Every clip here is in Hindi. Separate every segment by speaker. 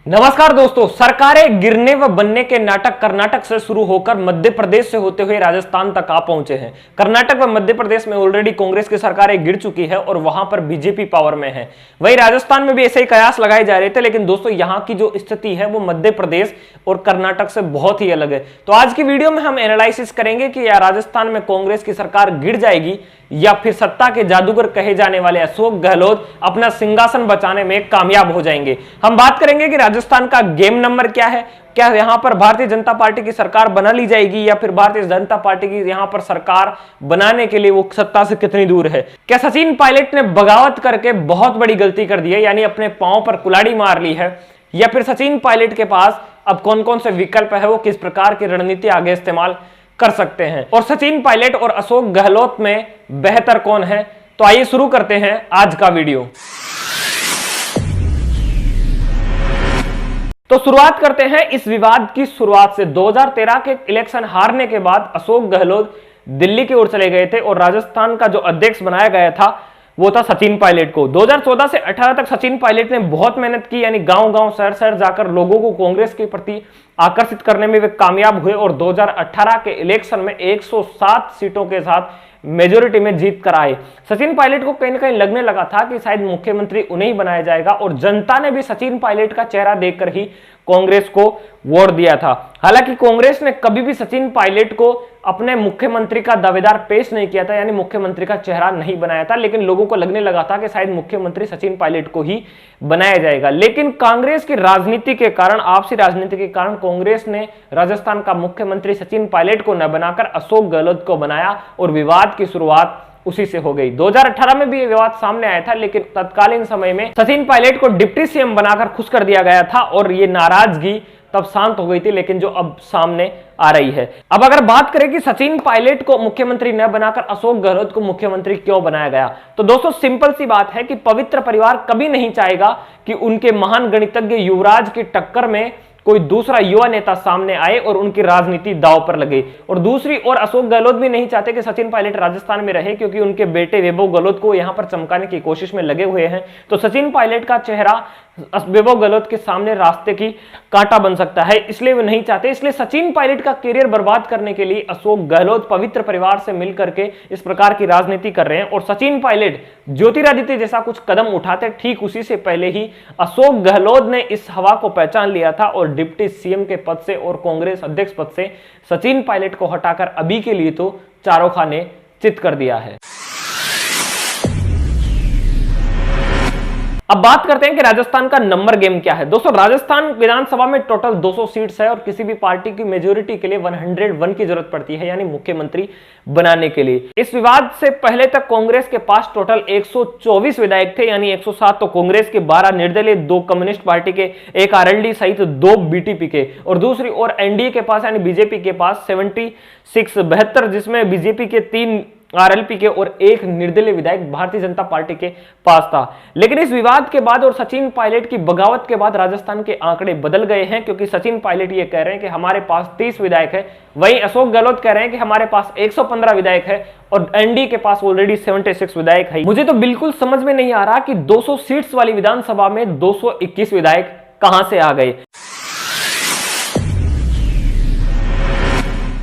Speaker 1: नमस्कार दोस्तों, सरकारें गिरने व बनने के नाटक कर्नाटक से शुरू होकर मध्य प्रदेश से होते हुए राजस्थान तक आ पहुंचे हैं। कर्नाटक व मध्य प्रदेश में ऑलरेडी कांग्रेस की सरकारें गिर चुकी है और वहां पर बीजेपी पावर में है। वहीं राजस्थान में भी ऐसे ही कयास लगाए जा रहे थे, लेकिन दोस्तों यहां की जो स्थिति है वो मध्य प्रदेश और कर्नाटक से बहुत ही अलग है। तो आज की वीडियो में हम एनालिसिस करेंगे कि या राजस्थान में कांग्रेस की सरकार गिर जाएगी या फिर सत्ता के जादूगर कहे जाने वाले अशोक गहलोत अपना सिंहासन बचाने में कामयाब हो जाएंगे। हम बात करेंगे कि राजस्थान का गेम नंबर क्या है, क्या यहां पर भारतीय जनता पार्टी की सरकार बना ली जाएगी या फिर भारतीय जनता पार्टी की यहां पर सरकार बनाने के लिए वो सत्ता से कितनी दूर है। क्या सचिन पायलट ने बगावत करके बहुत बड़ी गलती कर दी है, यानी अपने पांव पर कुल्हाड़ी मार ली है, या फिर सचिन पायलट के पास अब कौन कौन से विकल्प है, वो किस प्रकार की रणनीति आगे इस्तेमाल कर सकते हैं, और सचिन पायलट और अशोक गहलोत में बेहतर कौन है। तो आइए शुरू करते हैं आज का वीडियो। तो शुरुआत करते हैं इस विवाद की शुरुआत से। 2013 के इलेक्शन हारने के बाद अशोक गहलोत दिल्ली की ओर चले गए थे और राजस्थान का जो अध्यक्ष बनाया गया था वो था सचिन पायलट को। 2014 से 18 तक सचिन पायलट ने बहुत मेहनत की, यानी गांव-गांव शहर-शहर जाकर लोगों को कांग्रेस के प्रति आकर्षित करने में वे कामयाब हुए और 2018 के इलेक्शन में 107 सीटों के साथ मेजोरिटी में जीत कर आए। सचिन पायलट को कहीं ना कहीं लगने लगा था कि शायद मुख्यमंत्री उन्हें ही बनाया जाएगा और जनता ने भी सचिन पायलट का चेहरा देखकर ही कांग्रेस को वोट दिया था। हालांकि कांग्रेस ने कभी भी सचिन पायलट को अपने मुख्यमंत्री का दावेदार पेश नहीं किया था, यानी मुख्यमंत्री का चेहरा नहीं बनाया था, लेकिन लोगों को लगने लगा था कि शायद मुख्यमंत्री सचिन पायलट को ही बनाया जाएगा। लेकिन कांग्रेस की राजनीति के कारण, आपसी राजनीति के कारण कांग्रेस ने राजस्थान का मुख्यमंत्री सचिन पायलट को न बनाकर अशोक गहलोत को बनाया और विवाद की शुरुआत उसी से हो गई। 2018 में भी ये विवाद सामने आया था, लेकिन तत्कालीन समय में सचिन पायलट को डिप्टी सीएम बनाकर खुश कर दिया गया था और ये नाराजगी तब शांत हो गई थी, लेकिन जो अब सामने आ रही है। अब अगर बात करें कि सचिन पायलट को मुख्यमंत्री न बनाकर अशोक गहलोत को मुख्यमंत्री क्यों बनाया गया, तो दोस्तों सिंपल सी बात है कि पवित्र परिवार कभी नहीं चाहेगा कि उनके महान गणितज्ञ युवराज की टक्कर में कोई दूसरा युवा नेता सामने आए और उनकी राजनीति दांव पर लगे। और दूसरी ओर अशोक गहलोत भी नहीं चाहते कि सचिन पायलट राजस्थान में रहे, क्योंकि उनके बेटे वैभव गहलोत को यहां पर चमकाने की कोशिश में लगे हुए हैं। तो सचिन पायलट का चेहरा वैभव गहलोत के सामने रास्ते की कांटा बन सकता है, इसलिए वो नहीं चाहते। इसलिए सचिन पायलट का करियर बर्बाद करने के लिए अशोक गहलोत पवित्र परिवार से मिलकर के इस प्रकार की राजनीति कर रहे हैं। और सचिन पायलट ज्योतिरादित्य जैसा कुछ कदम उठाते ठीक उसी से पहले ही अशोक गहलोत ने इस हवा को पहचान लिया था और डिप्टी सीएम के पद से और कांग्रेस अध्यक्ष पद से सचिन पायलट को हटाकर अभी के लिए तो चारों खाने चित कर दिया है। अब बात करते हैं कि राजस्थान का नंबर गेम क्या है। दोस्तों राजस्थान विधानसभा में टोटल 200 सीट्स है और किसी भी पार्टी की मेजोरिटी के लिए 101 की जरूरत पड़ती है, यानी मुख्यमंत्री बनाने के लिए। इस विवाद से पहले तक कांग्रेस के पास टोटल 124 विधायक थे, यानी 107 तो कांग्रेस के, 12 निर्दलीय, 2 कम्युनिस्ट पार्टी के, 1 आरएलडी सहित 2 बीटीपी के, और दूसरी ओर एनडीए के पास यानी बीजेपी के पास 72, जिसमें बीजेपी के 3 आरएलपी के और 1 निर्दलीय विधायक भारतीय जनता पार्टी के पास था। लेकिन इस विवाद के बाद और सचिन पायलट की बगावत के बाद राजस्थान के आंकड़े बदल गए हैं, क्योंकि सचिन पायलट ये कह रहे हैं कि हमारे पास 30 विधायक है, वहीं अशोक गहलोत कह रहे हैं कि हमारे पास 115 विधायक है और एनडीए के पास ऑलरेडी 76 विधायक है। मुझे तो बिल्कुल समझ में नहीं आ रहा कि 200 सीट्स वाली विधानसभा में 221 विधायक कहां से आ गए।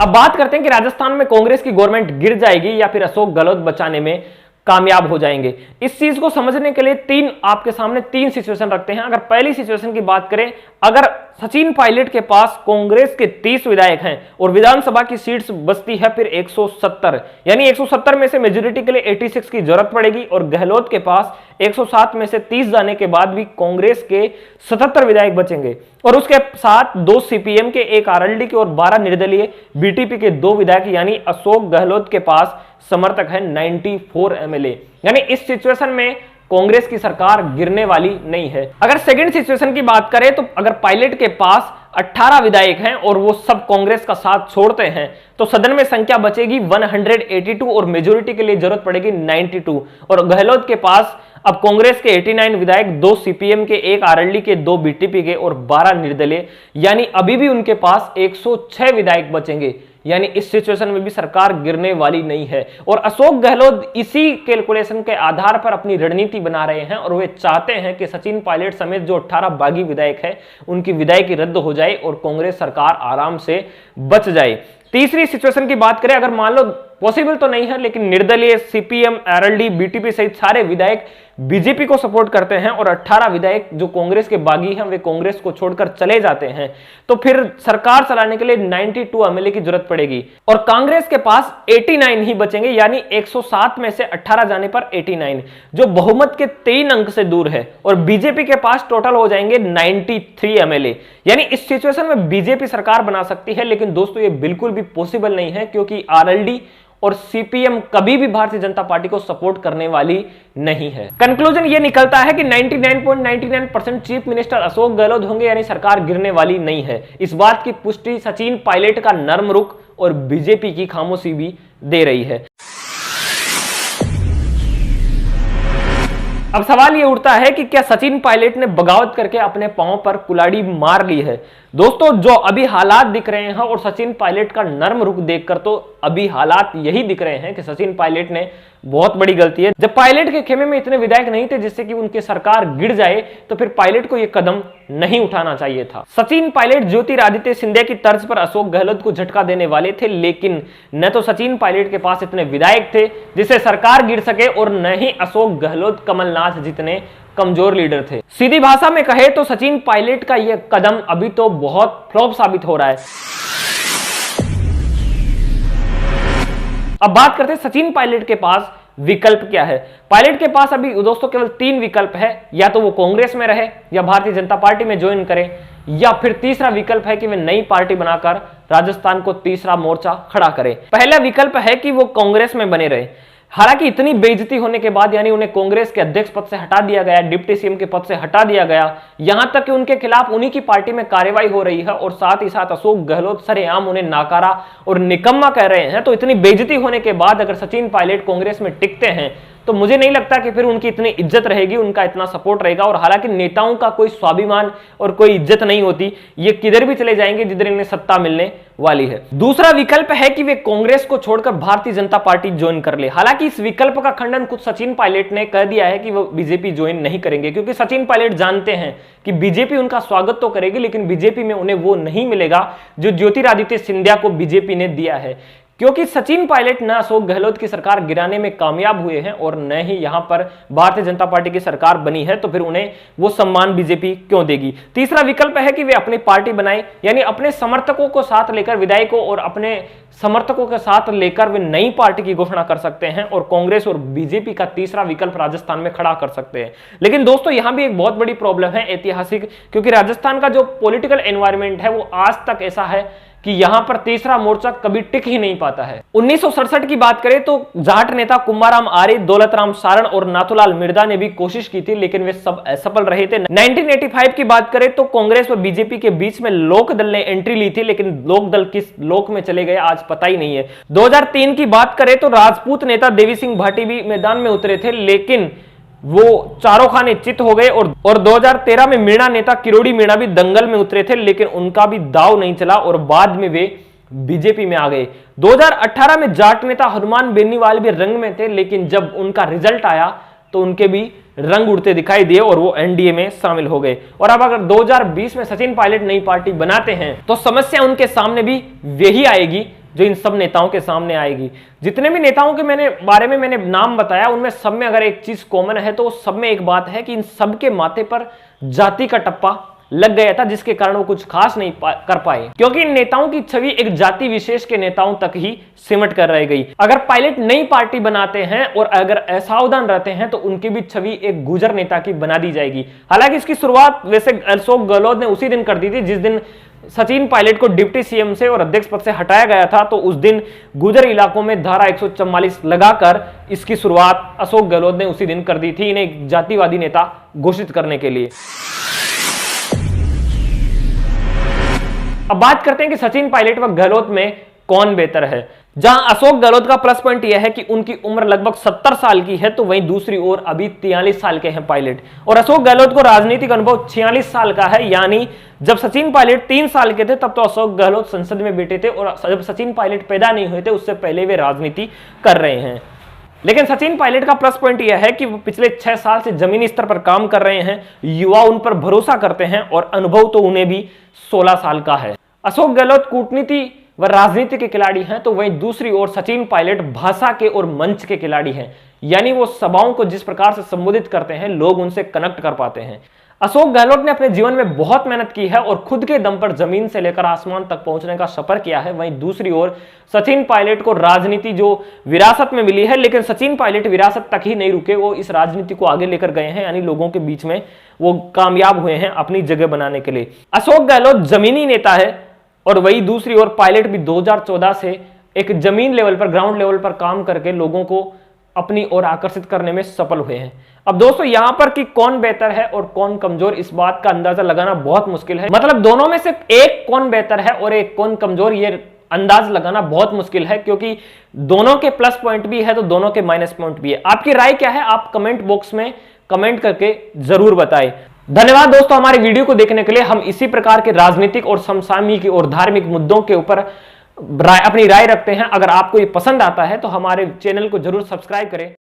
Speaker 1: अब बात करते हैं कि राजस्थान में कांग्रेस की गवर्नमेंट गिर जाएगी या फिर अशोक गहलोत बचाने में कामयाब हो जाएंगे। इस चीज को समझने के लिए आपके सामने 3 सिचुएशन रखते हैं। अगर पहली सिचुएशन की बात करें, अगर सचिन पायलट के पास कांग्रेस के 30 विधायक हैं और विधानसभा की सीट्स बचती है फिर 170, यानी 170 में से मेजोरिटी के लिए 86 की जरूरत पड़ेगी और गहलोत के पास 107 में से 30 जाने के बाद भी कांग्रेस के 77 विधायक बचेंगे और उसके साथ 2 सीपीएम के, 1 आरएलडी के और 12 निर्दलीय बीटीपी के 2 विधायक, यानी अशोक गहलोत के पास समर्थक है 94 एमएलए। यानी इस सिचुएशन में कांग्रेस की सरकार गिरने वाली नहीं है। अगर सेकंड सिचुएशन की बात करें तो अगर पायलट के पास 18 विधायक हैं और वो सब कांग्रेस का साथ छोड़ते हैं तो सदन में संख्या बचेगी 182 और मेजोरिटी के लिए जरूरत पड़ेगी 92। और गहलोत के पास अब कांग्रेस के 89 विधायक, 2 सीपीएम के, 1 आरएलडी के, 2 बीटीपी के और 12 निर्दलीय, यानी अभी भी उनके पास 106 विधायक बचेंगे। यानी इस सिचुएशन में भी सरकार गिरने वाली नहीं है। और अशोक गहलोत इसी कैलकुलेशन के आधार पर अपनी रणनीति बना रहे हैं और वे चाहते हैं कि सचिन पायलट समेत जो 18 बागी विधायक है उनकी विधायकी रद्द हो जाए और कांग्रेस सरकार आराम से बच जाए। तीसरी सिचुएशन की बात करें, अगर मान लो पॉसिबल तो नहीं है लेकिन निर्दलीय सीपीएम, आरएलडी, बीटीपी सहित सारे विधायक बीजेपी को सपोर्ट करते हैं और 18 विधायक जो कांग्रेस के बागी हैं वे कांग्रेस को छोड़कर चले जाते हैं, तो फिर सरकार चलाने के लिए 92 एमएलए की जरूरत पड़ेगी और कांग्रेस के पास 89 ही बचेंगे, यानी 107 में से 18 जाने पर 89, जो बहुमत के 3 अंक से दूर है। और बीजेपी के पास टोटल हो जाएंगे 93 एमएलए, यानी इस सिचुएशन में बीजेपी सरकार बना सकती है। लेकिन दोस्तों ये बिल्कुल भी पॉसिबल नहीं है, क्योंकि आरएलडी और सीपीएम कभी भी भारतीय जनता पार्टी को सपोर्ट करने वाली नहीं है। कंक्लूजन ये निकलता है कि 99.99% चीफ मिनिस्टर अशोक गहलोत होंगे, यानी सरकार गिरने वाली नहीं है। इस बात की पुष्टि सचिन पायलट का नर्म रुख और बीजेपी की खामोशी भी दे रही है। अब सवाल ये उठता है कि क्या सचिन पायलट ने बगावत करके अपने पांव पर कुल्हाड़ी मार ली है? दोस्तों जो अभी हालात दिख रहे हैं और सचिन पायलट का नर्म रुख देखकर तो अभी हालात यही दिख रहे हैं कि सचिन पायलट ने बहुत बड़ी गलती है। जब पायलट के खेमे में इतने विधायक नहीं थे जिससे कि उनकी सरकार गिर जाए, तो फिर पायलट को यह कदम नहीं उठाना चाहिए था। सचिन पायलट ज्योतिरादित्य सिंधिया की तर्ज पर अशोक गहलोत को झटका देने वाले थे, लेकिन न तो सचिन पायलट के पास इतने विधायक थे जिससे सरकार गिर सके और न ही अशोक गहलोत कमलनाथ जितने कमजोर लीडर थे। सीधी भाषा में कहे तो सचिन पायलट का यह कदम अभी तो बहुत फ्लॉप साबित हो रहा है। अब बात करते हैं सचिन पायलट के पास विकल्प क्या है। पायलट के पास अभी दोस्तों केवल 3 विकल्प है, या तो वो कांग्रेस में रहे, या भारतीय जनता पार्टी में ज्वाइन करे, या फिर तीसरा विकल्प है कि वे नई पार्टी बनाकर राजस्थान को तीसरा मोर्चा खड़ा करे। पहला विकल्प है कि वो कांग्रेस में बने रहे। हालांकि इतनी बेइज्जती होने के बाद, यानी उन्हें कांग्रेस के अध्यक्ष पद से हटा दिया गया, डिप्टी सीएम के पद से हटा दिया गया, यहां तक कि उनके खिलाफ उन्हीं की पार्टी में कार्रवाई हो रही है और साथ ही साथ अशोक गहलोत सरेआम उन्हें नाकारा और निकम्मा कह रहे हैं। तो इतनी बेइज्जती होने के बाद अगर सचिन पायलट कांग्रेस में टिकते हैं तो मुझे नहीं लगता कि फिर उनकी इतनी इज्जत रहेगी, उनका इतना सपोर्ट रहेगा। और हालांकि नेताओं का कोई स्वाभिमान और कोई इज्जत नहीं होती, ये किधर भी चले जाएंगे जिधर इन्हें सत्ता मिलने वाली है। दूसरा विकल्प है कि वे कांग्रेस को छोड़कर भारतीय जनता पार्टी ज्वाइन कर ले। हालांकि इस विकल्प का खंडन खुद सचिन पायलट ने कह दिया है कि वो बीजेपी ज्वाइन नहीं करेंगे, क्योंकि सचिन पायलट जानते हैं कि बीजेपी उनका स्वागत तो करेगी लेकिन बीजेपी में उन्हें वो नहीं मिलेगा जो ज्योतिरादित्य सिंधिया को बीजेपी ने दिया है। क्योंकि सचिन पायलट न अशोक गहलोत की सरकार गिराने में कामयाब हुए हैं और न ही यहां पर भारतीय जनता पार्टी की सरकार बनी है, तो फिर उन्हें वो सम्मान बीजेपी क्यों देगी। तीसरा विकल्प है कि वे अपनी पार्टी बनाएं, यानी अपने समर्थकों को साथ लेकर, विधायकों और अपने समर्थकों के साथ लेकर वे नई पार्टी की घोषणा कर सकते हैं और कांग्रेस और बीजेपी का तीसरा विकल्प राजस्थान में खड़ा कर सकते हैं। लेकिन दोस्तों यहां भी एक बहुत बड़ी प्रॉब्लम है ऐतिहासिक, क्योंकि राजस्थान का जो पॉलिटिकल एनवायरनमेंट है वो आज तक ऐसा है कि यहां पर तीसरा मोर्चा कभी टिक ही नहीं पाता है। 1967 की बात करें तो जाट नेता कुंभाराम आर्य, दौलतराम सारण और नाथूलाल मिर्जा ने भी कोशिश की थी, लेकिन वे सब असफल रहे थे। 1985 की बात करें तो कांग्रेस व बीजेपी के बीच में लोक दल ने एंट्री ली थी, लेकिन लोक दल किस लोक में चले गए आज पता ही नहीं है। 2003 की बात करें तो राजपूत नेता देवी सिंह भाटी भी मैदान में उतरे थे, लेकिन वो चारों खाने चित हो गए। और 2013 में मीणा नेता किरोड़ी मीणा भी दंगल में उतरे थे, लेकिन उनका भी दाव नहीं चला और बाद में वे बीजेपी में आ गए। 2018 में जाट नेता हनुमान बेनीवाल भी रंग में थे, लेकिन जब उनका रिजल्ट आया तो उनके भी रंग उड़ते दिखाई दिए और वो एनडीए में शामिल हो गए। और अब अगर 2020 में सचिन पायलट नई पार्टी बनाते हैं तो समस्या उनके सामने भी वही आएगी जो इन सब नेताओं के सामने आएगी। जितने भी नेताओं के बारे में मैंने नाम बताया, उनमें सब में अगर एक चीज कॉमन है तो सब में एक बात है कि इन सब के माथे पर जाति का टप्पा लग गया था, जिसके कारण वो कुछ खास नहीं कर पाए, क्योंकि इन नेताओं की छवि एक जाति विशेष के नेताओं तक ही सिमट कर रह गई। अगर पायलट नई पार्टी बनाते हैं और अगर असावधान रहते हैं तो उनकी भी छवि एक गुजर नेता की बना दी जाएगी। हालांकि इसकी शुरुआत वैसे अशोक गहलोत ने उसी दिन कर दी थी जिस दिन सचिन पायलट को डिप्टी सीएम से और अध्यक्ष पद से हटाया गया था। तो उस दिन गुजर इलाकों में धारा 144 लगाकर इसकी शुरुआत अशोक गहलोत ने उसी दिन कर दी थी, इन्हें एक जातिवादी नेता घोषित करने के लिए। अब बात करते हैं कि सचिन पायलट व गहलोत में कौन बेहतर है। जहां अशोक गहलोत का प्लस पॉइंट यह है कि उनकी उम्र लगभग 70 साल की है, तो वहीं दूसरी ओर अभी 43 साल के हैं पायलट, और अशोक गहलोत को राजनीतिक अनुभव 46 साल का है। यानी जब सचिन पायलट 3 साल के थे तब तो अशोक गहलोत संसद में बैठे थे, और जब सचिन पायलट पैदा नहीं हुए थे उससे पहले वे राजनीति कर रहे हैं। लेकिन सचिन पायलट का प्लस पॉइंट यह है कि वो पिछले 6 साल से जमीनी स्तर पर काम कर रहे हैं, युवा उन पर भरोसा करते हैं, और अनुभव तो उन्हें भी 16 साल का है। अशोक गहलोत कूटनीति व राजनीति के खिलाड़ी हैं, तो वहीं दूसरी ओर सचिन पायलट भाषा के और मंच के खिलाड़ी हैं। यानी वो सभाओं को जिस प्रकार से संबोधित करते हैं लोग उनसे कनेक्ट कर पाते हैं। अशोक गहलोत ने अपने जीवन में बहुत मेहनत की है और खुद के दम पर जमीन से लेकर आसमान तक पहुंचने का सफर किया है। वहीं दूसरी ओर सचिन पायलट को राजनीति जो विरासत में मिली है, लेकिन सचिन पायलट विरासत तक ही नहीं रुके, वो इस राजनीति को आगे लेकर गए हैं, यानी लोगों के बीच में वो कामयाब हुए हैं अपनी जगह बनाने के लिए। अशोक गहलोत जमीनी नेता है, और वही दूसरी ओर पायलट भी 2014 से एक जमीन लेवल पर, ग्राउंड लेवल पर काम करके लोगों को अपनी ओर आकर्षित करने में सफल हुए हैं। अब दोस्तों यहां पर कि कौन बेहतर है और कौन कमजोर, इस बात का अंदाजा लगाना बहुत मुश्किल है। मतलब दोनों में से एक कौन बेहतर है और एक कौन कमजोर, ये अंदाज लगाना बहुत मुश्किल है, क्योंकि दोनों के प्लस पॉइंट भी है तो दोनों के माइनस पॉइंट भी है। आपकी राय क्या है, आप कमेंट बॉक्स में कमेंट करके जरूर बताएं। धन्यवाद दोस्तों हमारी वीडियो को देखने के लिए। हम इसी प्रकार के राजनीतिक और समसामयिक और धार्मिक मुद्दों के ऊपर अपनी राय रखते हैं। अगर आपको ये पसंद आता है तो हमारे चैनल को जरूर सब्सक्राइब करें।